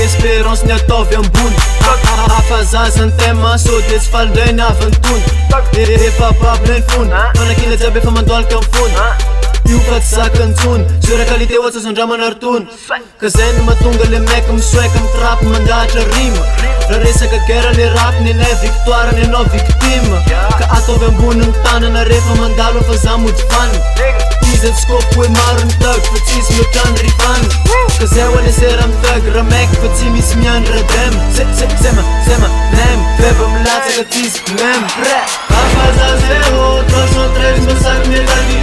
Esperança netovy ambony hafazaza ny tema sody tsy falindray ny avantony efa babiny ny fony fanakina jiaby efa mandolaka ny fony io fa tsy zakantsony zera qualité ohatsy azandramana rotony ka zay ny mahatonga le meka misoeka mitrapy mandahatra rima raha resaka guerre le rap ny anay victoire ny anao victime ka ataovy ambony ny tanana rehefa mandalo fa za mody fany izy antsikopo hoe maro ny tag fa tsisy mihoatrany rifany ka zay ho alesera mitag raha maiky fa tsy misy miandry radem zema nem feba milatsaka tsisy mem bre afazazeo 313 masaky melani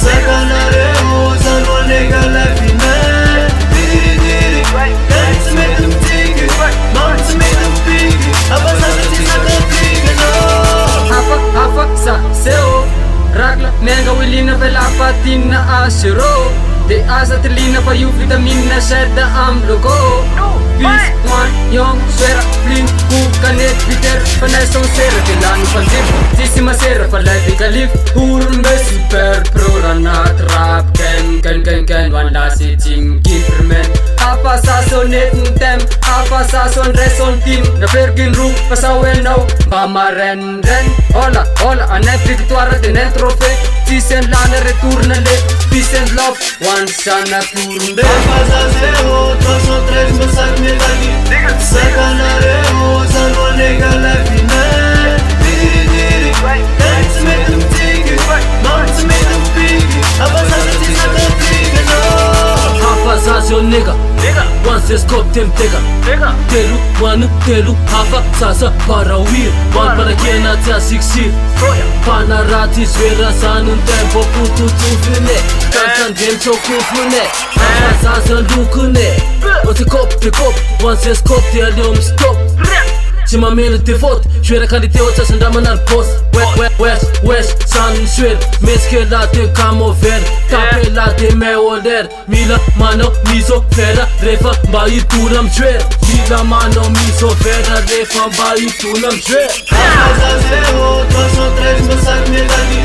sakanareo zanoanega levine diridiri tsy mety mitigy maro tsy mety mipigy afazaza tsy sakatigana afa sa seo ragla menga wilina velapatina asiro de asatilina fa io vitamina sedda am logo bis one young sfera flin ku kanet bitter paneson sera de lanu panzip sissima sera fa levi kalif urme super pro ranat rap ken one last sitting giverman apa sasonet tem apa sason reson tim na pergin ru pasaweno bamaren ren hola anek victoire de net trophée tisen lana retourne le peace and love one sana turunde afazazeo 313 masaky melani sakanareo zanoanega levine diridiri tsy mety mitigy maro tsy mety mipigy afazaza tsy sakatigana afazazeo nega wansescope temtega telu one telu hafa sasa parawir one parakena tia siksir panarati zwera sanun tempo pututufune kantan chokufune afazaza lukune otekop wansescope te aliom stop tsy mamela te faute joera qualité ohatsy asandramanary post west sanny suel meskela te camover tapela te meoler mila manao miso vera rehefa mba hitona amjoera mila manao miso vera rehefa mba hitona amjoera afazazeo 313 masaky melani